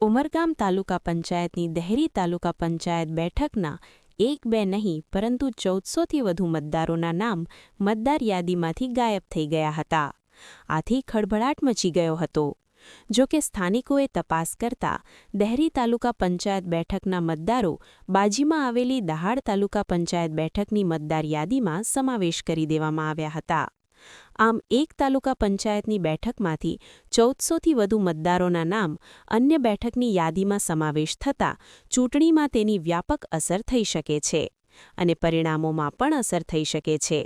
ઉમરગામ તાલુકા પંચાયતની દહેરી તાલુકા પંચાયત બેઠકના 1-2 નહીં પરંતુ 1400થી વધુ મતદારોના નામ મતદાર યાદીમાંથી ગાયબ થઈ ગયા હતા. આથી ખળભળાટ મચી ગયો હતો. જો કે સ્થાનિકોએ તપાસ કરતા દહેરી તાલુકા પંચાયત બેઠકના મતદારો બાજીમાં આવેલી દહાડ તાલુકા પંચાયત બેઠકની મતદાર યાદીમાં સમાવેશ કરી દેવામાં આવ્યા હતા. આમ એક તાલુકા પંચાયતની બેઠકમાંથી 1400થી વધુ મતદારોના નામ અન્ય બેઠકની યાદીમાં સમાવેશ થતાં ચૂંટણીમાં તેની વ્યાપક અસર થઈ શકે છે અને પરિણામોમાં પણ અસર થઈ શકે છે.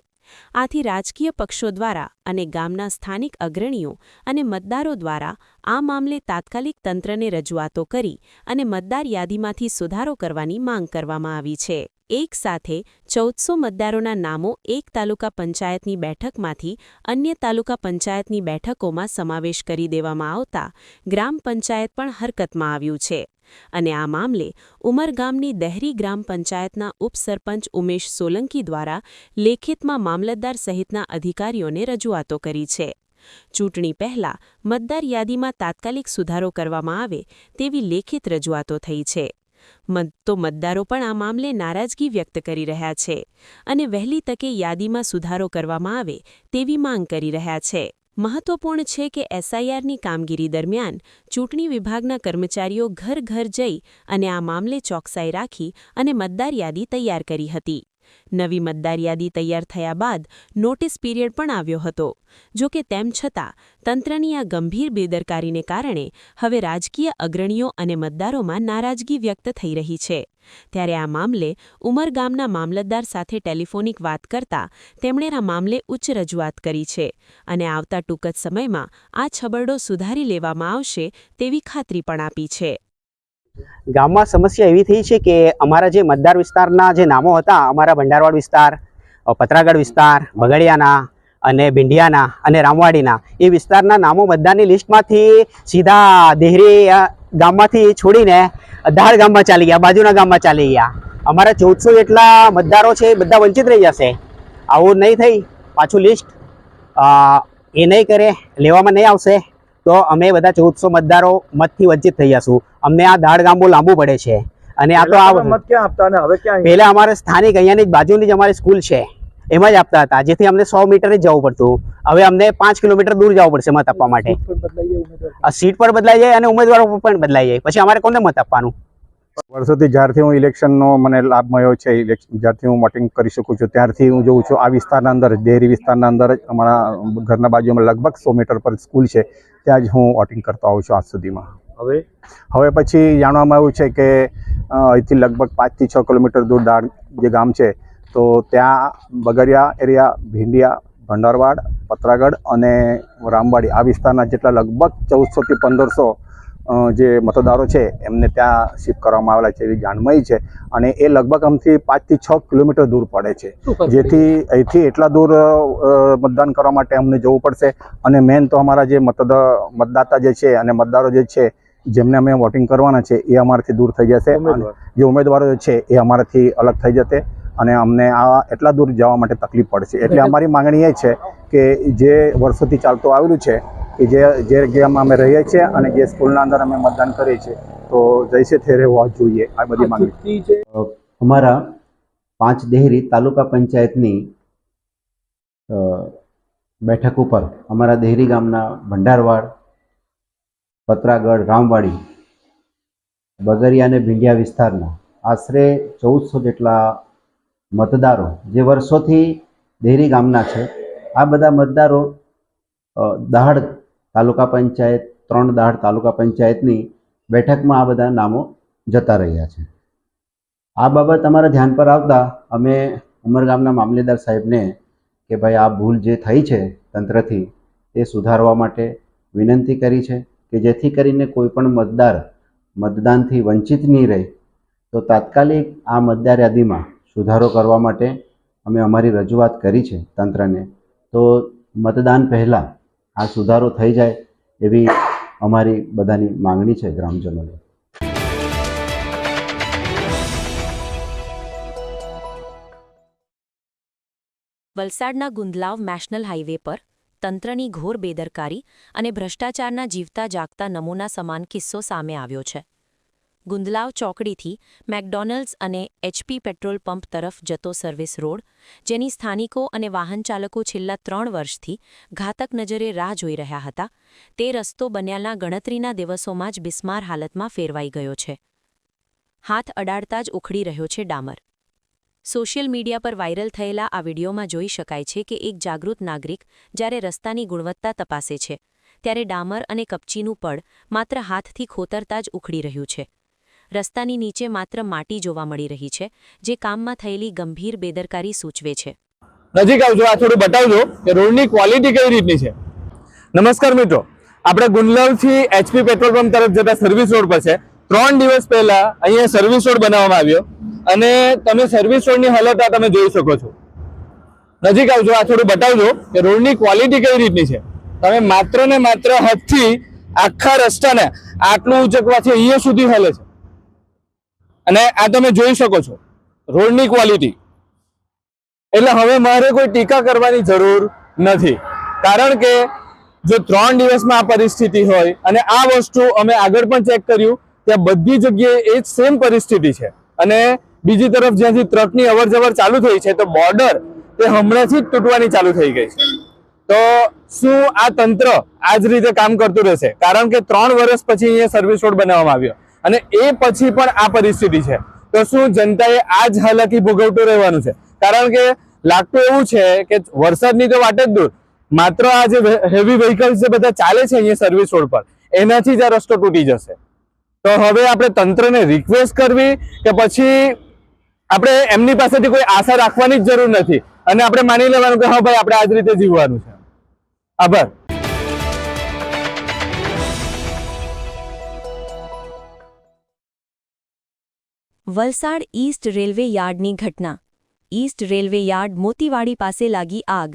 આથી રાજકીય પક્ષો દ્વારા અને ગામના સ્થાનિક અગ્રણીઓ અને મતદારો દ્વારા આ મામલે તાત્કાલિક તંત્રને રજૂઆતો કરી અને મતદાર યાદીમાંથી સુધારો કરવાની માંગ કરવામાં આવી છે. એક સાથે 1400 મતદારોના નામો એક તાલુકા પંચાયતની બેઠકમાંથી અન્ય તાલુકા પંચાયતની બેઠકોમાં સમાવેશ કરી દેવામાં આવતા ગ્રામ પંચાયત પણ હરકતમાં આવ્યું છે અને આ મામલે ઉમરગામની દહેરી ગ્રામ પંચાયતના ઉપસરપંચ ઉમેશ સોલંકી દ્વારા લેખિતમાં મામલતદાર સહિતના અધિકારીઓને રજૂઆતો કરી છે. ચૂંટણી પહેલા મતદાર યાદીમાં તાત્કાલિક સુધારો કરવામાં આવે તેવી લેખિત રજૂઆતો થઈ છે. તો મતદારો પણ આ મામલે નારાજગી વ્યક્ત કરી રહ્યા છે અને વહેલી તકે યાદીમાં સુધારો કરવામાં આવે તેવી માંગ કરી રહ્યા છે. મહત્વપૂર્ણ છે કે એસઆઈઆરની કામગીરી દરમિયાન ચૂંટણી વિભાગના કર્મચારીઓ ઘર જઈ અને આ મામલે ચોકસાઈ રાખી અને મતદાર યાદી તૈયાર કરી હતી. નવી મતદાર યાદી તૈયાર થયા બાદ નોટિસ પીરિયડ પણ આવ્યો હતો. જો કે તેમ છતાં તંત્રની આ ગંભીર બેદરકારીને કારણે હવે રાજકીય અગ્રણીઓ અને મતદારોમાં નારાજગી વ્યક્ત થઈ રહી છે. ત્યારે આ મામલે ઉમરગામના મામલતદાર સાથે ટેલિફોનિક વાત કરતા તેમણે આ મામલે ઉચ્ચ રજૂઆત કરી છે અને આવતા ટૂંક જ સમયમાં આ છબરડો સુધારી લેવામાં આવશે તેવી ખાતરી પણ આપી છે. ગામમાં સમસ્યા એવી થઈ છે કે અમારા જે મતદાર વિસ્તારના જે નામો હતા, અમારા ભંડારવાડ વિસ્તાર, પતરાગઢ વિસ્તાર, બગડિયાના અને ભીંડિયાના અને રામવાડીના, એ વિસ્તારના નામો મતદારની લિસ્ટમાંથી સીધા દેહરી ગામમાંથી છોડીને દહાડ ગામમાં ચાલી ગયા, બાજુના ગામમાં ચાલી ગયા. અમારા 1400 જેટલા મતદારો છે એ બધા વંચિત રહી જશે. આવું નહીં થઈ, પાછું લિસ્ટ એ નહીં કરે, લેવામાં નહીં આવશે તો અમે બધા 1400 મતદારો મતથી વંચિત થઈ જશું. અમને આ દહાડ ગામ બહુ લાંબુ પડે છે અને આ તો આ મત ક્યાં આપતા અને હવે ક્યાં? પહેલા અમારે સ્થાનિક અહીંયાની બાજુની જ અમારી સ્કૂલ છે એમાં જ આપતા હતા, જેથી અમને 100 મીટર જ જવું પડતું. હવે અમને 5 કિલોમીટર દૂર જવું પડશે મત આપવા માટે. સીટ પણ બદલાઈ જાય અને ઉમેદવારો પણ બદલાઈ જાય, પછી અમારે કોને મત આપવાનું? વર્ષોથી જ્યારથી હું ઇલેક્શનનો મને લાભ મળ્યો છે, જ્યારથી હું વોટિંગ કરી શકું છું ત્યારથી હું જોઉં છું આ વિસ્તારના અંદર જ, ડેરી વિસ્તારના અંદર જ અમારા ઘરના બાજુમાં લગભગ 100 મીટર પર સ્કૂલ છે, ત્યાં જ હું વોટિંગ કરતો આવું છું આજ સુધીમાં. હવે પછી જાણવામાં આવ્યું છે કે અહીંથી લગભગ 5 થી 6 કિલોમીટર દૂર દાડ જે ગામ છે, તો ત્યાં બગડિયા એરિયા, ભીંડિયા, ભંડારવાડ, પતરાગઢ અને રામવાડી આ વિસ્તારના જેટલા લગભગ 1400 થી 1500 જે મતદારો છે એમને ત્યાં શિફ્ટ કરવામાં આવેલા છે એવી જાણ મળી છે. અને એ લગભગ આમથી 5 થી 6 કિલોમીટર દૂર પડે છે, જેથી અહીંથી એટલા દૂર મતદાન કરવા માટે અમને જવું પડશે. અને મેન તો અમારા જે મતદાતા જે છે અને મતદારો જે છે જેમને અમે વોટિંગ કરવાના છે એ અમારાથી દૂર થઈ જશે. જે ઉમેદવારો છે એ અમારાથી અલગ થઈ જશે અને અમને આ એટલા દૂર જવા માટે તકલીફ પડશે. એટલે અમારી માંગણી એ છે કે જે વર્ષોથી ચાલતું આવેલું છે કે જે ગામમાં અમે રહીએ છીએ અને જે સ્કૂલના અંદર અમે મતદાન કરીએ છીએ તો જઈશે તે રહેવા જોઈએ. આ બધી માંગણી છે. અમારા 5 દેહરી તાલુકા પંચાયતની બેઠક ઉપર અમારા દેહરી ગામના ભંડારવાડ, પતરાગઢ, રામવાડી, બગરિયા અને ભીંડિયા વિસ્તારના આશરે 1400 જેટલા મતદારો જે વર્ષોથી દેહરી ગામના છે, આ બધા મતદારો દહાડ તાલુકા પંચાયત, 3 દહાડ તાલુકા પંચાયતની બેઠકમાં આ બધા નામો જતા રહ્યા છે. આ બાબત અમારા ધ્યાન પર આવતા અમે ઉમરગામના મામલેદાર સાહેબને કે ભાઈ આ ભૂલ જે થઈ છે તંત્રથી તે સુધારવા માટે વિનંતી કરી છે કે જેથી કરીને કોઈ પણ મતદાર મતદાનથી વંચિત નહીં રહે. તો તાત્કાલિક આ મતદાર યાદીમાં સુધારો કરવા માટે અમે અમારી રજૂઆત કરી છે તંત્રને. તો મતદાન પહેલાં આ સુધારો થઈ જાય એવી અમારી બધાની માંગણી છે ગ્રામજનોની. વલસાડના ગુંદલાવ નેશનલ હાઈવે પર તંત્રની ઘોર બેદરકારી અને ભ્રષ્ટાચારના જીવતા જાગતા નમૂના સમાન કિસ્સો સામે આવ્યો છે. ગુંદલાવ ચોકડીથી મેકડોનલ્ડ્સ અને HP પેટ્રોલ પંપ તરફ જતો સર્વિસ રોડ, જેની સ્થાનિકો અને વાહનચાલકો છેલ્લા 3 વર્ષથી ઘાતક નજરે રાહ જોઈ રહ્યા હતા, તે રસ્તો બન્યાના ગણતરીના દિવસોમાં જ બિસ્માર હાલતમાં ફેરવાઈ ગયો છે. હાથ અડાડતા જ ઉખડી રહ્યો છે ડામર. સોશિયલ મીડિયા પર વાયરલ થયેલા આ વિડીયોમાં જોઈ શકાય છે કે એક જાગૃત નાગરિક જ્યારે રસ્તાની ગુણવત્તા તપાસે છે, ત્યારે ડામર અને કપચીનું પડ માત્ર હાથથી ખોતરતા જ ઉખડી રહ્યું છે. રસ્તાની નીચે માત્ર માટી જોવા મળી રહી છે, જે કામમાં થયેલી ગંભીર બેદરકારી સૂચવે છે. નજીક આવજો, આ થોડું બતાવજો કે રોડની ક્વોલિટી કેવી રીતની છે. નમસ્કાર મિત્રો, આપણે ગુંદલાવથી HP પેટ્રોલ પંપ તરફ જતા સર્વિસ રોડ પર છે. 3 દિવસ પહેલા અહીંયા સર્વિસ રોડ બનાવવામાં આવ્યો અને તમે સર્વિસ રોડની હાલત આ તમે જોઈ શકો છો. નજીક આવજો, આ થોડું બતાવજો કે રોડની ક્વોલિટી કેવી રીતની છે. તમે માત્ર ને માત્ર હાથથી આખા રસ્તાને આટલું ઉચકવાથી અહીંયા સુધી હાલે છે અને આ તમે જોઈ શકો છો રોડની ક્વોલિટી. એટલે હવે મારે કોઈ ટીકા કરવાની જરૂર નથી, કારણ કે જો 3 દિવસમાં આ પરિસ્થિતિ હોય અને આ વસ્તુ અમે આગળ પણ ચેક કર્યું, ત્યાં બધી જગ્યાએ એ જ સેમ પરિસ્થિતિ છે. અને બીજી તરફ જ્યાંથી ટ્રકની અવરજવર ચાલુ થઈ છે, તો બોર્ડર તે હમણાંથી જ તૂટવાની ચાલુ થઈ ગઈ છે. તો શું આ તંત્ર આ જ રીતે કામ કરતું રહેશે? કારણ કે 3 વર્ષ પછી અહીંયા સર્વિસ રોડ બનાવવામાં આવ્યો અને એ પછી પણ આ પરિસ્થિતિ છે. તો શું જનતાએ આ જ હાલાકી ભોગવતું રહેવાનું છે? કારણ કે લાગતું એવું છે કે વરસાદની તો વાત જ દૂર, માત્ર આ જે હેવી વ્હીકલ્સ જે બધા ચાલે છે અહીંયા સર્વિસ રોડ પર, એનાથી જ આ રસ્તો તૂટી જશે. તો હવે આપણે તંત્રને રિક્વેસ્ટ કરવી કે પછી આપણે એમની પાસેથી કોઈ આશા રાખવાની જ જરૂર નથી અને આપણે માની લેવાનું કે હા ભાઈ આપણે આ જ રીતે જીવવાનું છે. આભાર. વલસાડ ઈસ્ટ રેલવે યાર્ડની ઘટના. ઈસ્ટ રેલવે યાર્ડ મોતીવાડી પાસે લાગી આગ.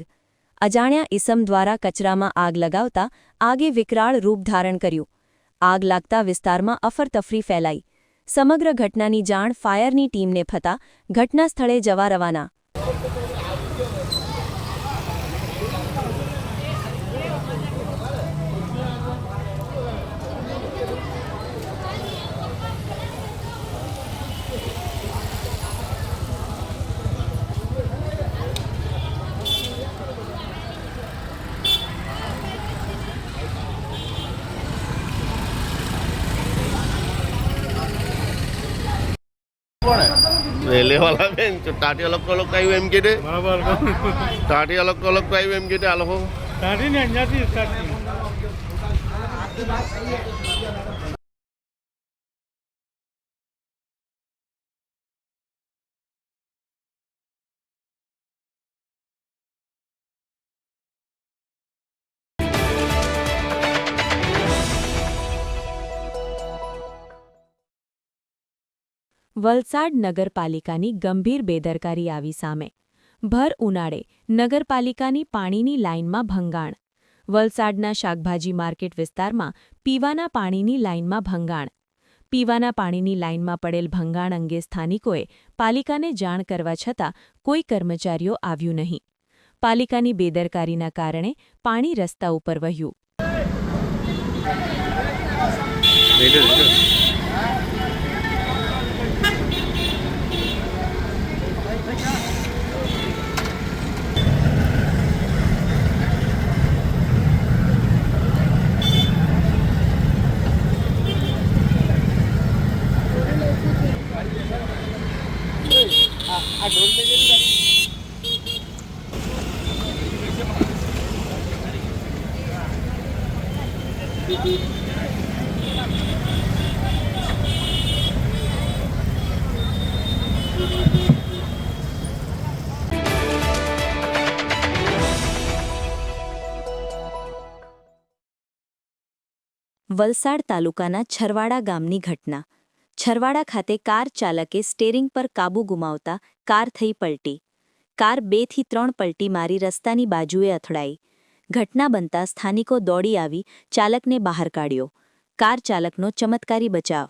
અજાણ્યા ઇસમ દ્વારા કચરામાં આગ લગાવતા આગે વિકરાળ રૂપ ધારણ કર્યું. આગ લાગતા વિસ્તારમાં અફરતફરી ફેલાઈ. સમગ્ર ઘટનાની જાણ ફાયરની ટીમને થતાં ઘટના સ્થળે જવા રવાના. રેલે વાળા બેન ટાટી અલગ અલગ આવ્યું એમ કે બરાબર, ટાટી અલગ અલગ આવ્યું એમ કે આ લોકો ટાટીને અહીંયાથી વલસાડ નગરપાલિકાની ગંભીર બેદરકારી આવી સામે. ભર ઉનાળે નગરપાલિકાની પાણીની લાઇનમાં ભંગાણ. વલસાડના શાકભાજી માર્કેટ વિસ્તારમાં પીવાના પાણીની લાઇનમાં ભંગાણ. પીવાના પાણીની લાઇનમાં પડેલ ભંગાણ અંગે સ્થાનિકોએ પાલિકાને જાણ કરવા છતાં કોઈ કર્મચારીઓ આવ્યું નહીં. પાલિકાની બેદરકારીના કારણે પાણી રસ્તા ઉપર વહ્યું. વલસાડ તાલુકાના છરવાડા ગામની ઘટના. છરવાડા ખાતે કાર ચાલકે સ્ટેરિંગ પર કાબુ ગુમાવતા કાર થઈ પલટી. કાર 2 થી 3 પલટી મારી રસ્તાની બાજુએ અથડાઈ. ઘટના બનતા સ્થાનિકો દોડી આવી ચાલકને બહાર કાઢ્યો. કાર ચાલકનો ચમત્કારી બચાવ.